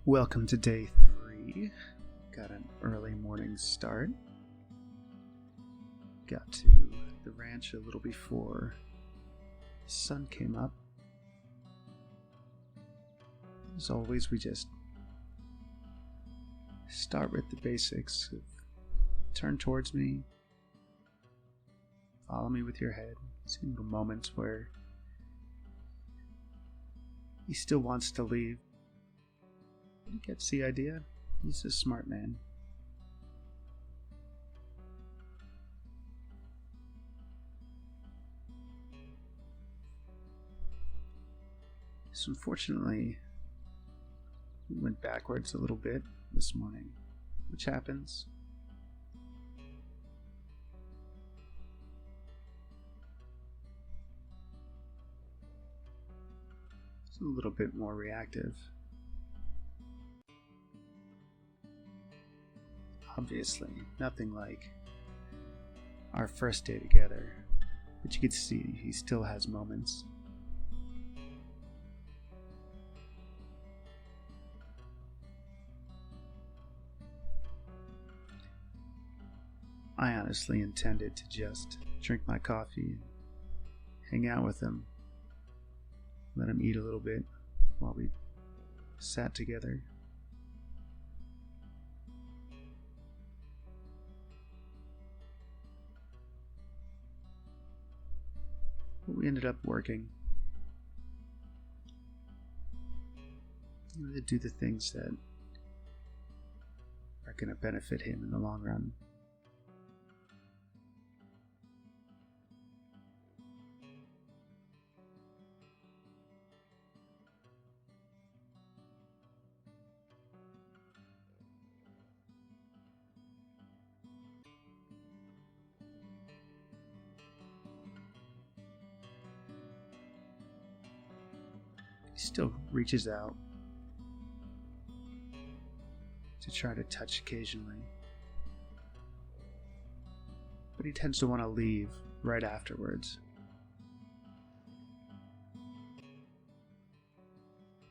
Welcome to day 3. Got an early morning start. Got to the ranch a little before the sun came up. As always, we just start with the basics of turn towards me, follow me with your head. See little moments where he still wants to leave. He gets the idea. He's a smart man. So unfortunately, we went backwards a little bit this morning, which happens. It's a little bit more reactive. Obviously, nothing like our first day together, but you could see he still has moments. I honestly intended to just drink my coffee and hang out with him, let him eat a little bit while we sat together. But we ended up working. To do the things that are going to benefit him in the long run. He still reaches out to try to touch occasionally, but he tends to want to leave right afterwards.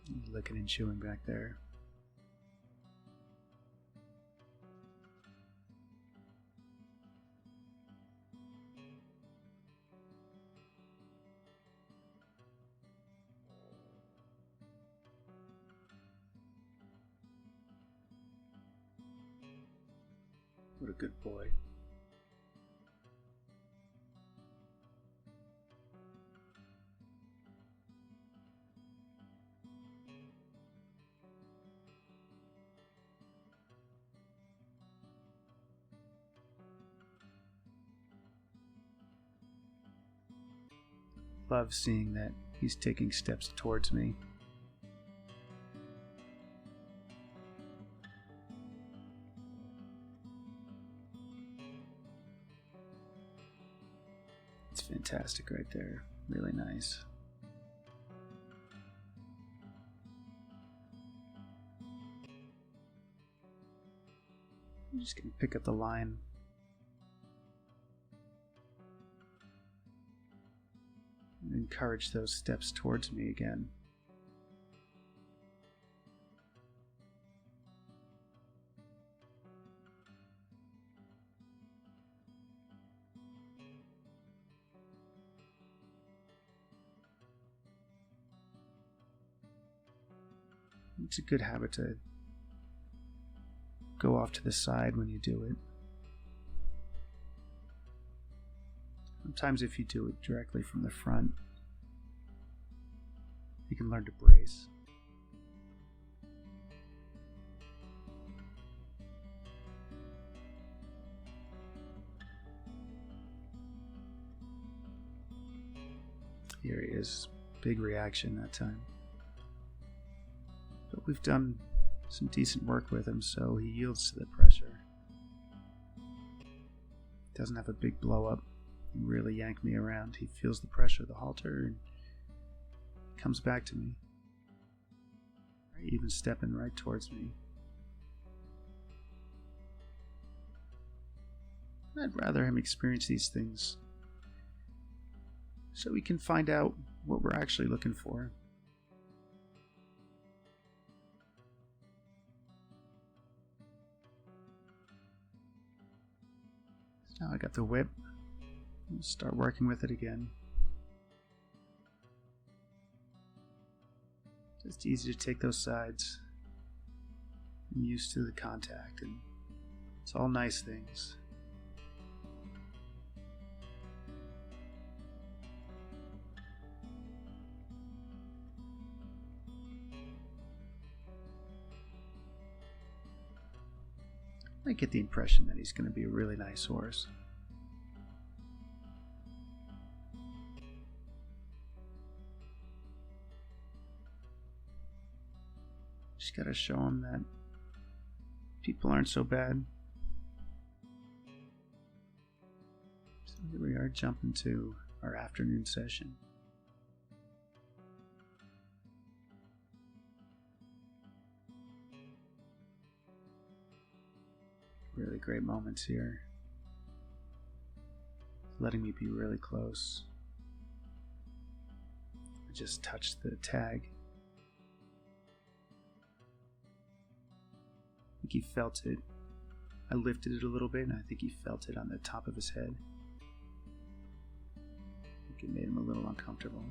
He's licking and chewing back there. What a good boy. Love seeing that he's taking steps towards me. It's fantastic right there. Really nice. I'm just going to pick up the line. And encourage those steps towards me again. It's a good habit to go off to the side when you do it. Sometimes if you do it directly from the front, you can learn to brace. Here he is. Big reaction that time. But we've done some decent work with him, so he yields to the pressure. Doesn't have a big blow up and really yank me around. He feels the pressure of the halter and comes back to me. Even stepping right towards me. I'd rather him experience these things so we can find out what we're actually looking for. Now I got the whip. I'll start working with it again. Just easy to take those sides. I'm used to the contact, and it's all nice things. I get the impression that he's going to be a really nice horse. Just got to show him that people aren't so bad. So here we are, jumping to our afternoon session. Really great moments here. Letting me be really close. I just touched the tag. I think he felt it. I lifted it a little bit, and I think he felt it on the top of his head. I think it made him a little uncomfortable.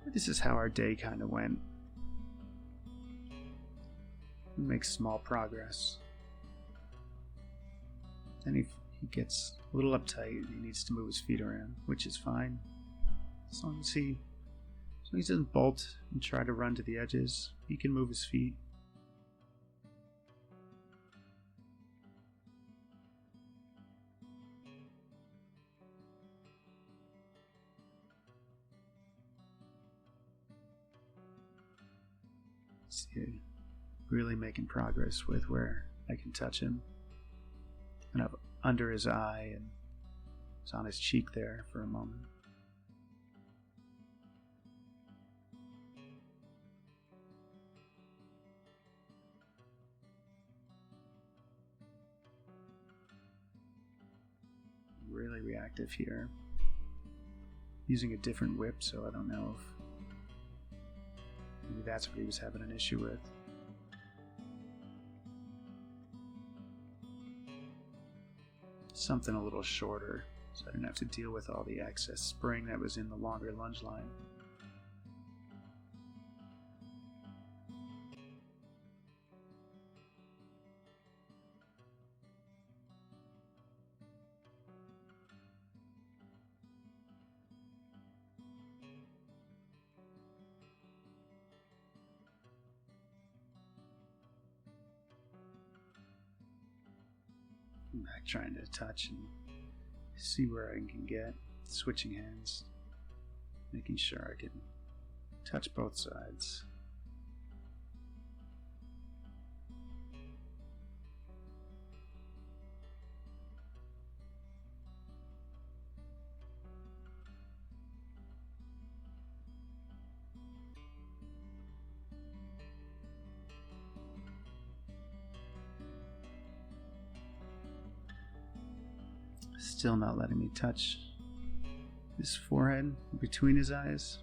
But this is how our day kind of went. We make small progress. Then he gets a little uptight and he needs to move his feet around, which is fine. As long as he doesn't bolt and try to run to the edges, he can move his feet. See, really making progress with where I can touch him. And up under his eye, and it's on his cheek there for a moment. Really reactive here. Using a different whip, so I don't know if maybe that's what he was having an issue with. Something a little shorter, so I didn't have to deal with all the excess spring that was in the longer lunge line. I'm back trying to touch and see where I can get, switching hands, making sure I can touch both sides. Still not letting me touch his forehead between his eyes.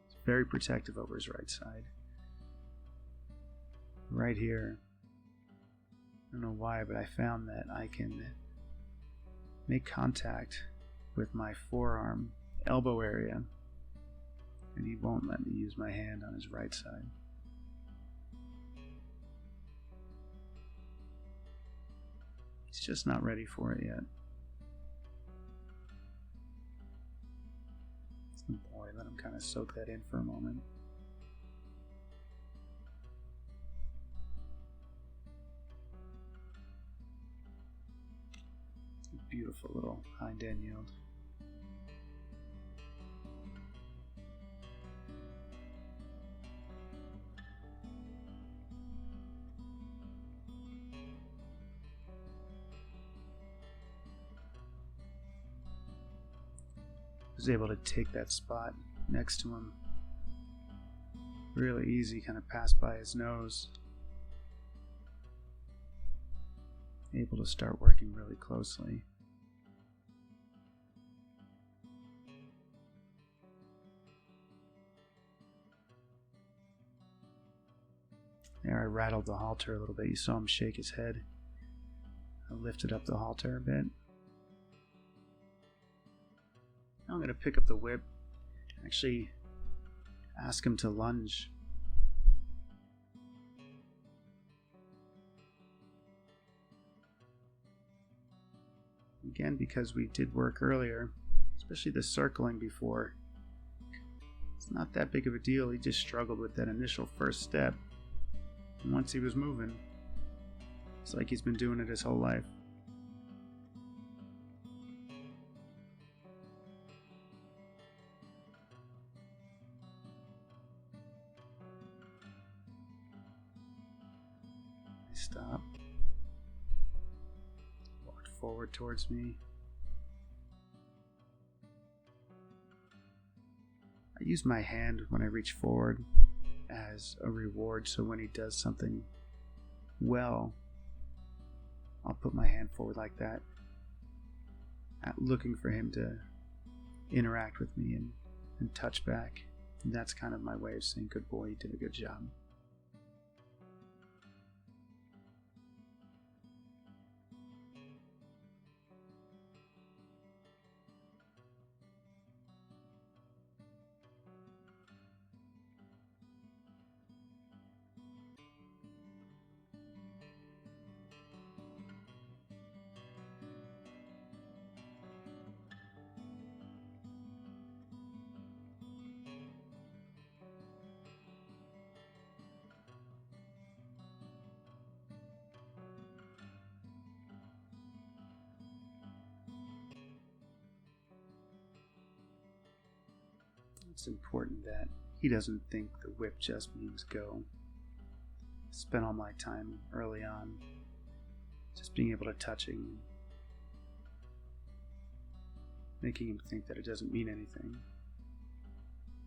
He's very protective over his right side. Right here, I don't know why, but I found that I can make contact with my forearm, elbow area, and he won't let me use my hand on his right side. He's just not ready for it yet. Oh boy, let him kind of soak that in for a moment. Beautiful little hind end yield. Was able to take that spot next to him really easy, kind of passed by his nose. Able to start working really closely. There, I rattled the halter a little bit. You saw him shake his head. I lifted up the halter a bit. Now I'm going to pick up the whip and actually ask him to lunge. Again, because we did work earlier, especially the circling before, it's not that big of a deal. He just struggled with that initial first step. And once he was moving, it's like he's been doing it his whole life. I stop. Walked forward towards me. I use my hand when I reach forward as a reward, so when he does something well, I'll put my hand forward like that, looking for him to interact with me and touch back. And that's kind of my way of saying, good boy, you did a good job. It's important that he doesn't think the whip just means go. I spent all my time early on just being able to touch him, making him think that it doesn't mean anything.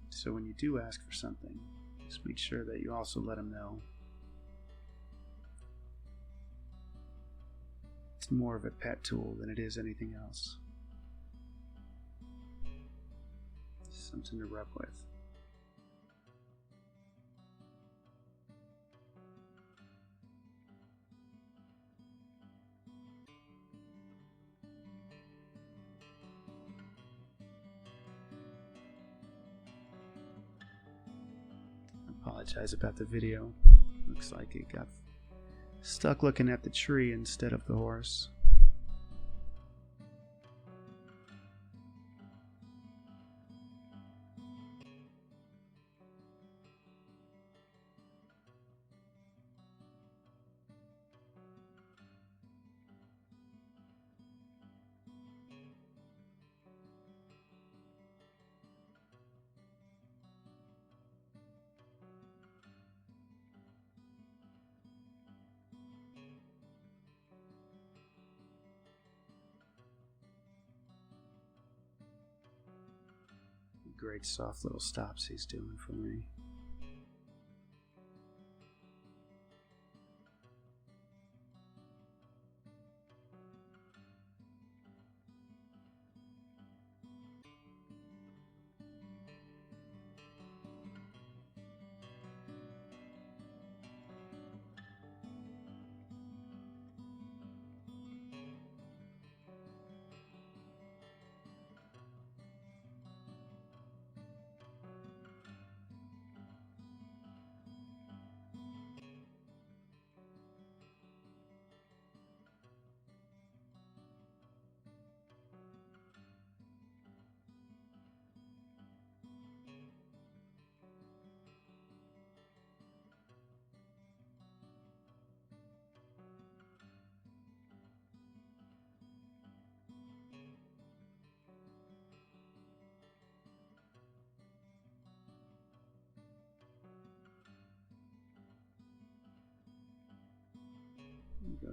So when you do ask for something, just make sure that you also let him know it's more of a pet tool than it is anything else. Something to rub with. I apologize about the video. Looks like it got stuck looking at the tree instead of the horse. Great soft little stops he's doing for me.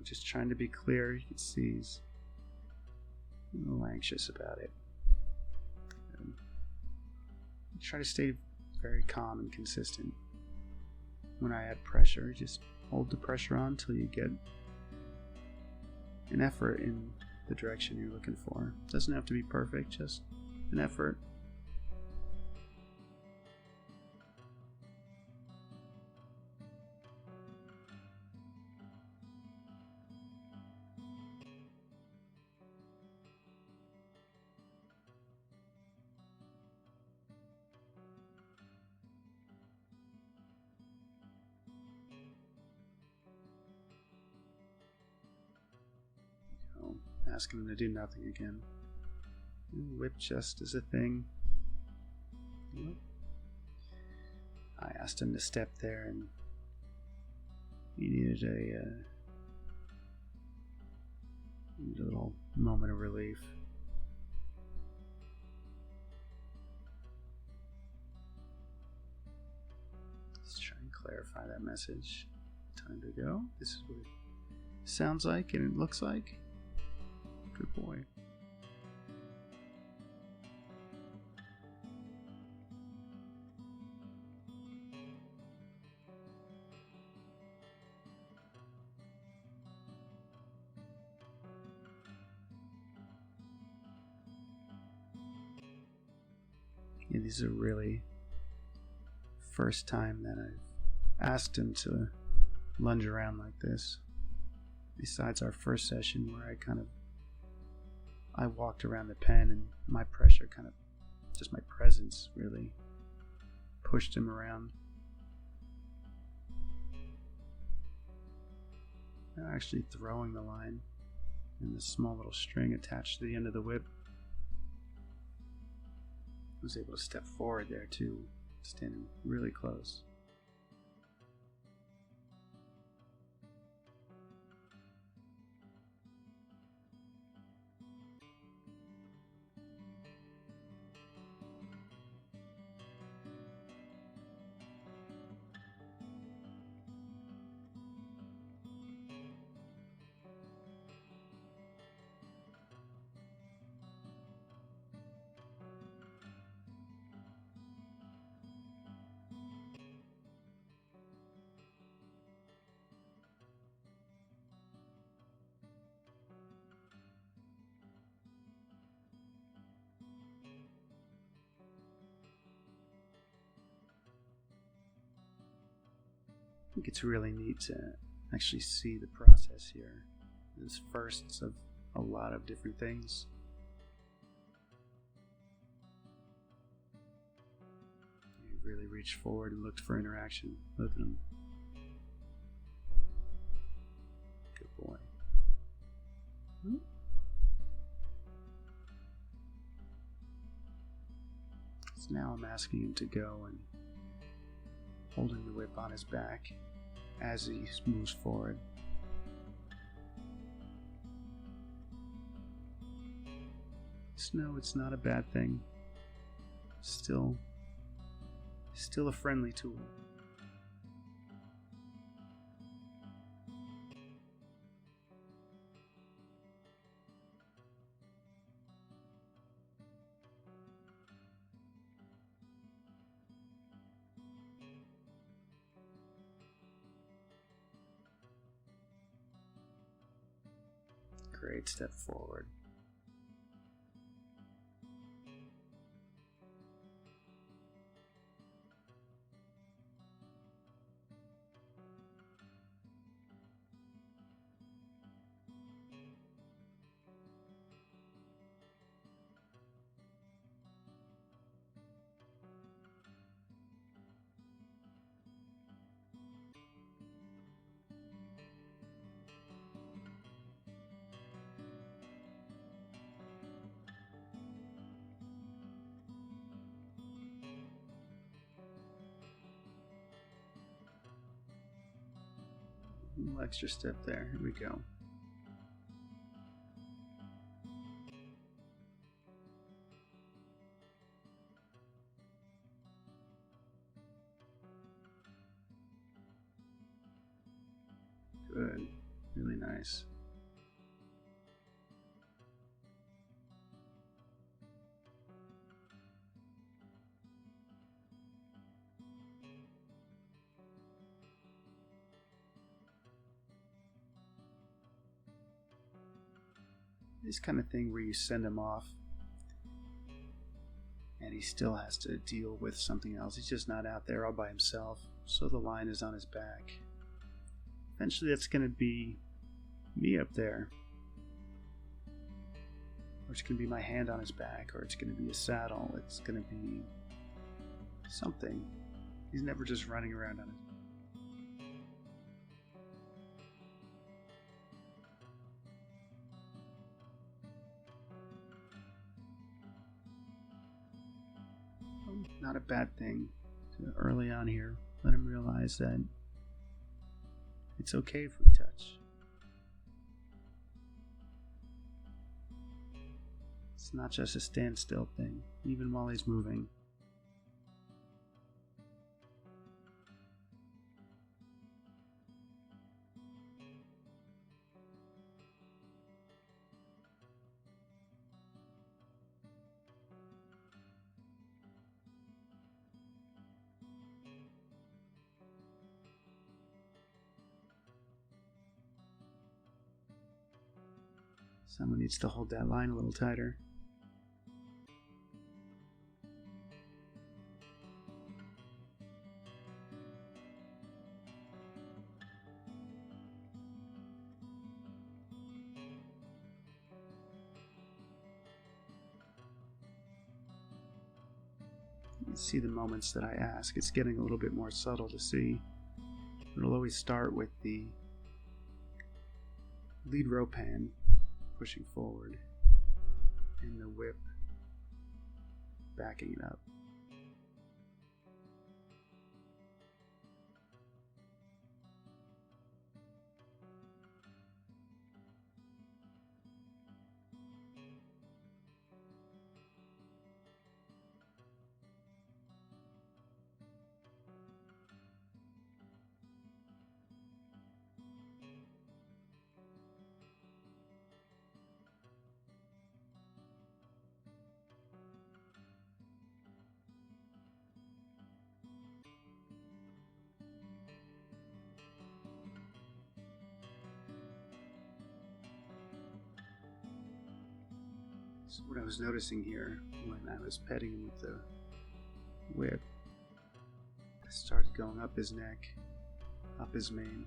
Just trying to be clear. You can see he's a little anxious about it. And try to stay very calm and consistent. When I add pressure, just hold the pressure on until you get an effort in the direction you're looking for. It doesn't have to be perfect, just an effort. asking him to do nothing again. Whip just is a thing. I asked him to step there, and he needed a little moment of relief. Let's try and clarify that message. Time to go. This is what it sounds like and it looks like. Good boy. Yeah, these are really first time that I've asked him to lunge around like this. Besides our first session where I walked around the pen and my pressure just my presence really pushed him around. Now actually throwing the line and the small little string attached to the end of the whip. I was able to step forward there too, standing really close. I think it's really neat to actually see the process here. There's firsts of a lot of different things. You really reached forward and looked for interaction. Look at him. Good boy. So now I'm asking him to go and holding the whip on his back as he moves forward. No, it's not a bad thing. Still a friendly tool. Great step forward. A little extra step there. Here we go. Good. Really nice. This kind of thing where you send him off and he still has to deal with something else. He's just not out there all by himself, so the line is on his back. Eventually that's going to be me up there, or it's going to be my hand on his back, or it's going to be a saddle. It's going to be something. He's never just running around on his back. not a bad thing to early on here let him realize that it's okay if we touch. It's not just a standstill thing, even while he's moving. Someone needs to hold that line a little tighter. You see the moments that I ask. It's getting a little bit more subtle to see. It'll always start with the lead rope hand pushing forward and the whip backing it up. So what I was noticing here when I was petting him with the whip, I started going up his neck, up his mane.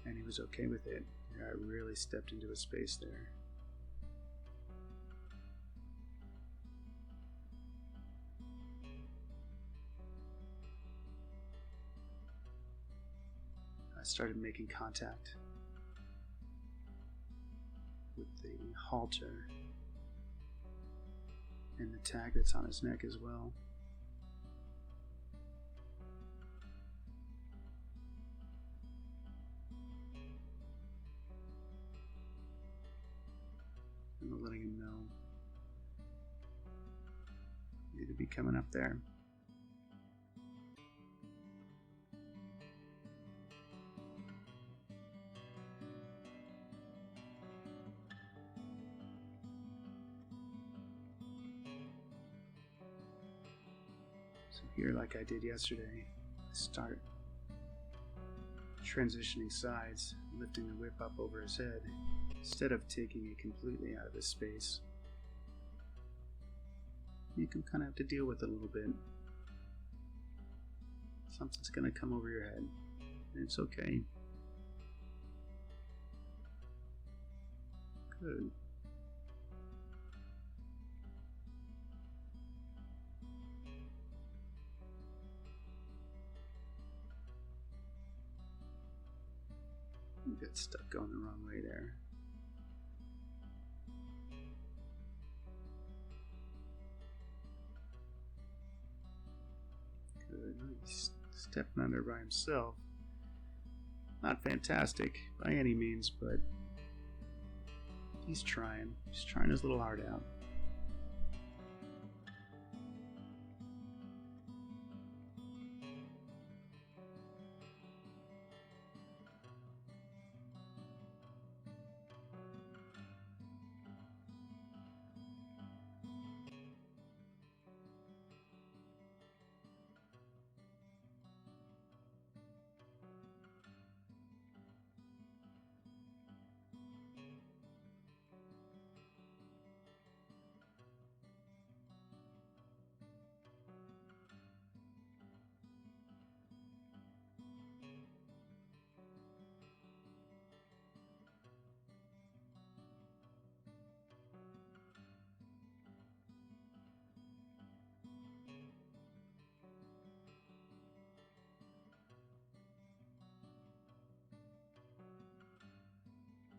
And he was okay with it. I really stepped into a space there. I started making contact with the halter and the tag that's on his neck as well. And letting him know you need to be coming up there. So here, like I did yesterday, I start transitioning sides, lifting the whip up over his head, instead of taking it completely out of his space. You can kind of have to deal with it a little bit. Something's going to come over your head, and it's okay. Good. You got stuck going the wrong way there. Good. He's stepping under by himself. Not fantastic by any means, but he's trying. He's trying his little heart out.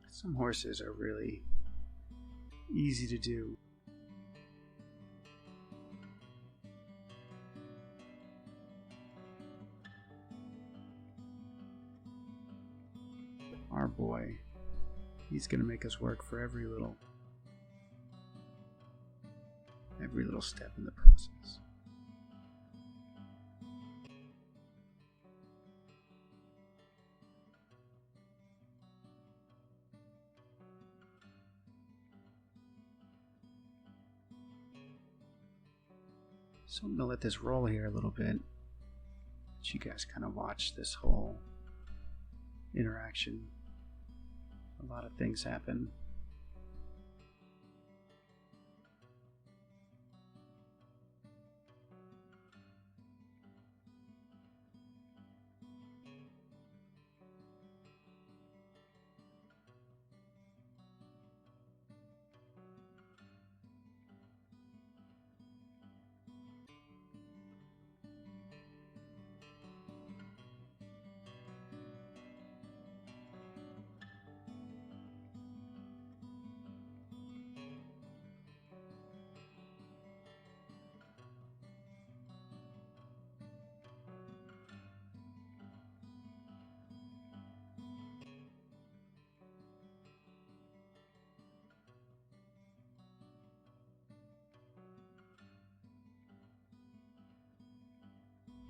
Some horses are really easy to do. Our boy, he's going to make us work for every little step in the process. So I'm going to let this roll here a little bit. Let you guys kind of watch this whole interaction. A lot of things happen.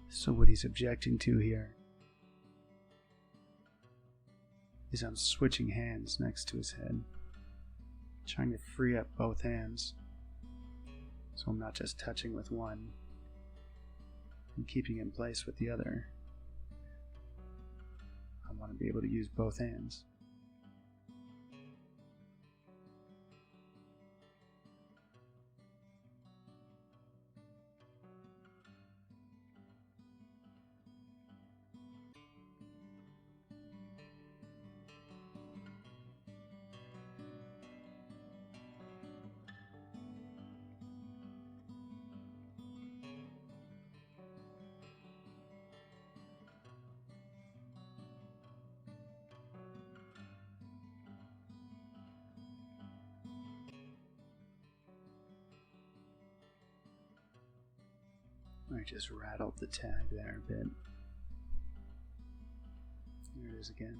So what he's objecting to here is I'm switching hands next to his head, trying to free up both hands so I'm not just touching with one and keeping in place with the other. I want to be able to use both hands. I just rattled the tag there a bit. There it is again.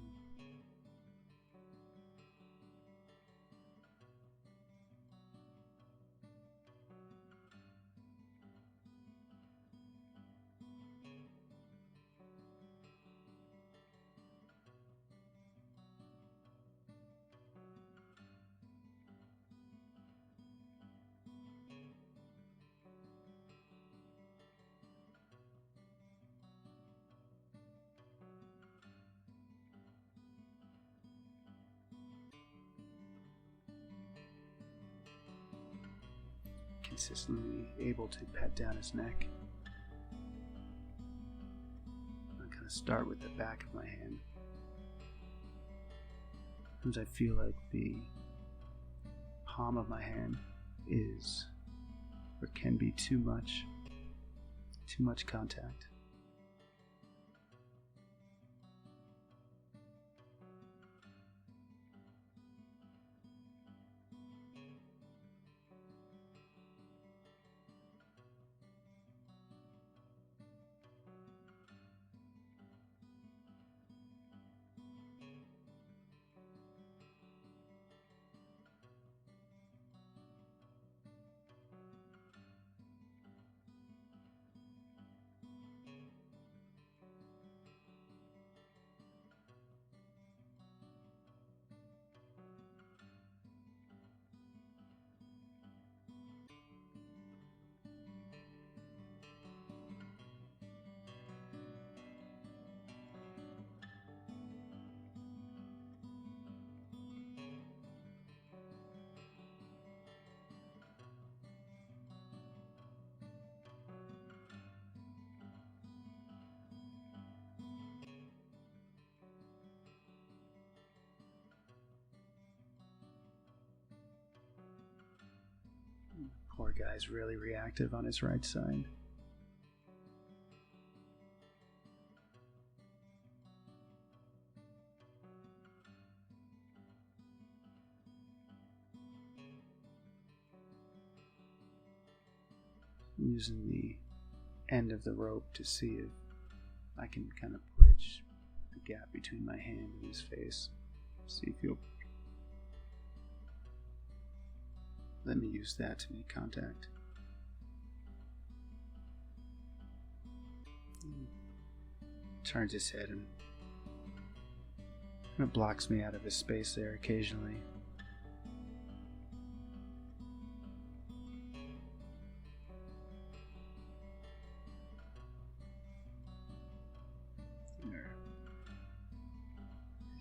Consistently able to pat down his neck. I'm going to start with the back of my hand. Sometimes I feel like the palm of my hand is or can be too much contact. Poor guy's really reactive on his right side. I'm using the end of the rope to see if I can kind of bridge the gap between my hand and his face. See if he'll let me use that to make contact. Turns his head and kind of blocks me out of his space there occasionally. There.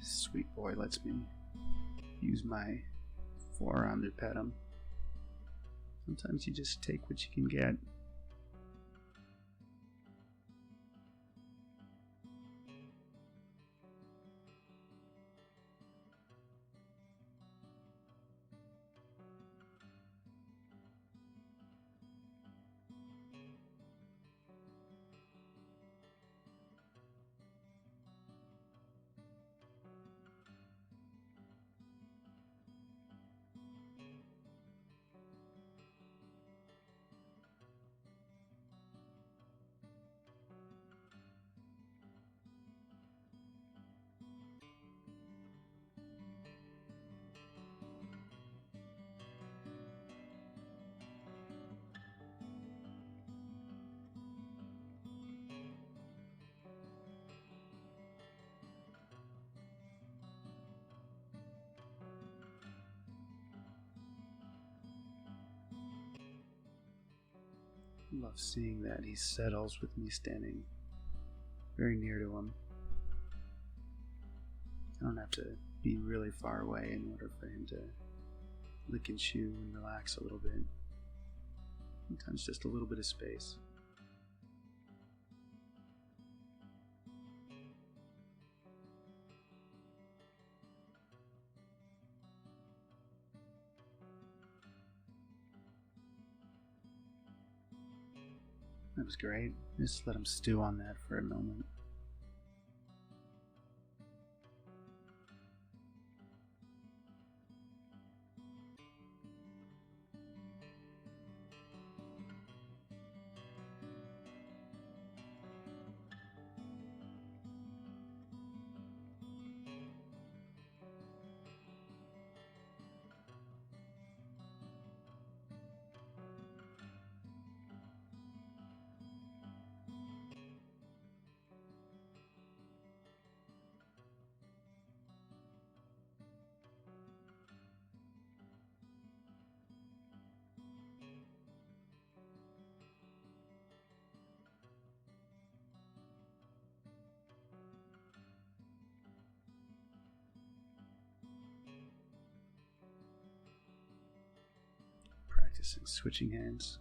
This sweet boy lets me use my forearm to pet him. Sometimes you just take what you can get. I love seeing that he settles with me standing very near to him. I don't have to be really far away in order for him to lick and chew and relax a little bit. Sometimes just a little bit of space. That was great. Just let him stew on that for a moment. Practicing switching hands.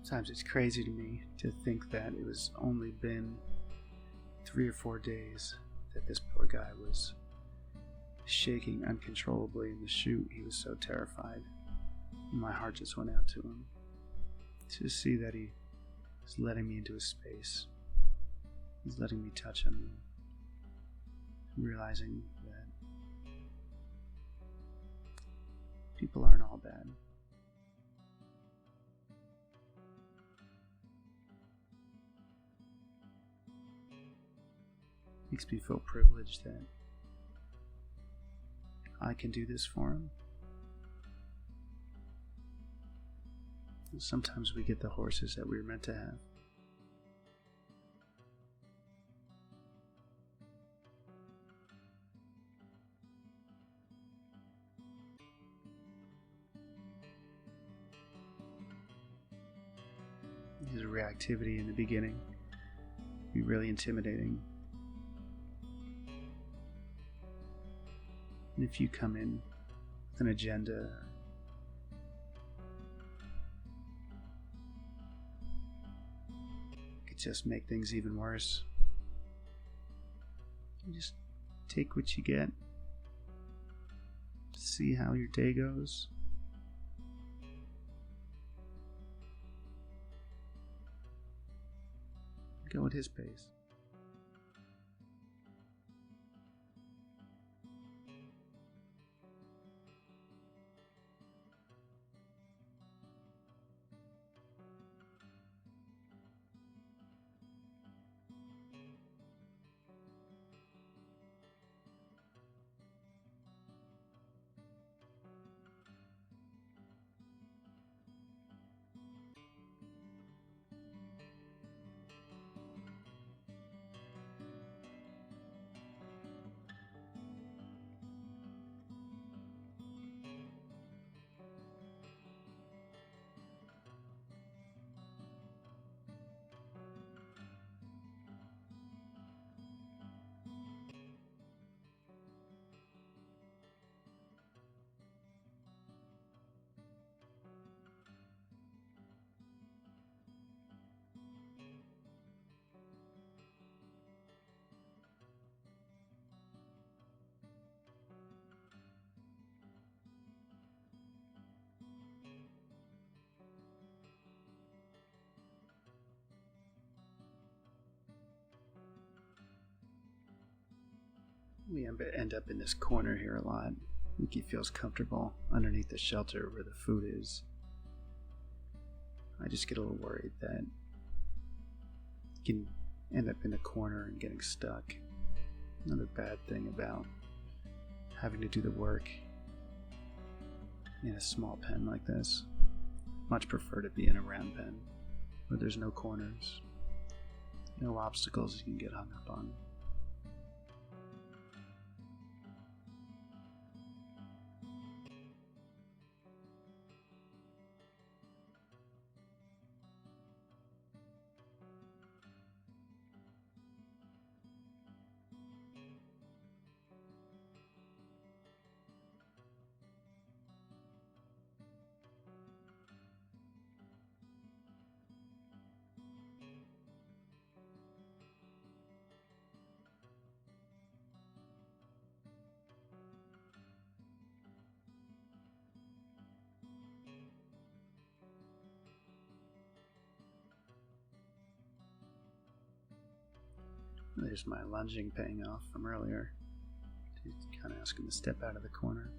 Sometimes it's crazy to me to think that it was only been 3 or 4 days that this poor guy was shaking uncontrollably in the chute. He was so terrified. My heart just went out to him. To see that he He's letting me into his space. He's letting me touch him. Realizing that people aren't all bad. Makes me feel privileged that I can do this for him. Sometimes we get the horses that we were meant to have. His reactivity in the beginning can be really intimidating. And if you come in with an agenda, it could just make things even worse. You just take what you get, see how your day goes. Go at his pace. We end up in this corner here a lot. I think he feels comfortable underneath the shelter where the food is. I just get a little worried that he can end up in a corner and getting stuck. Another bad thing about having to do the work in a small pen like this. Much prefer to be in a round pen where there's no corners, no obstacles you can get hung up on. There's my lunging paying off from earlier. To kind of ask him to step out of the corner.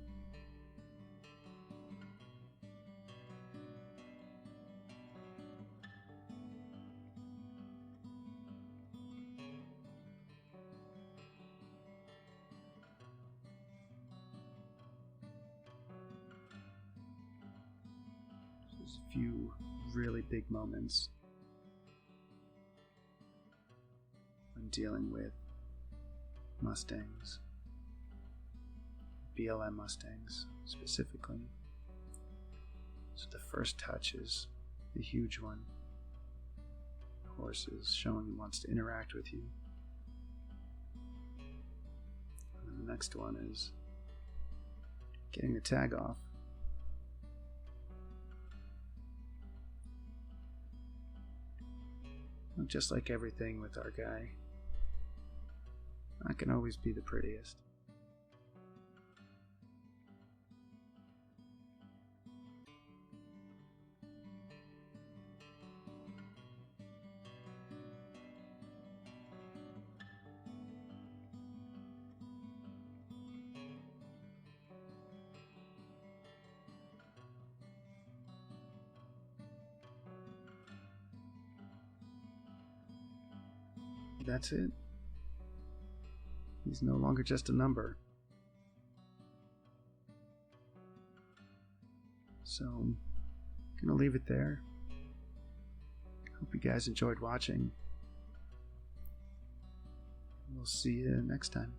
There's a few really big moments when dealing with Mustangs, BLM Mustangs specifically. So the first touch is the huge one. The horse is showing he wants to interact with you. And the next one is getting the tag off. Just like everything with our guy, not can always be the prettiest. that's it. He's no longer just a number. So I'm gonna leave it there. Hope you guys enjoyed watching. We'll see you next time.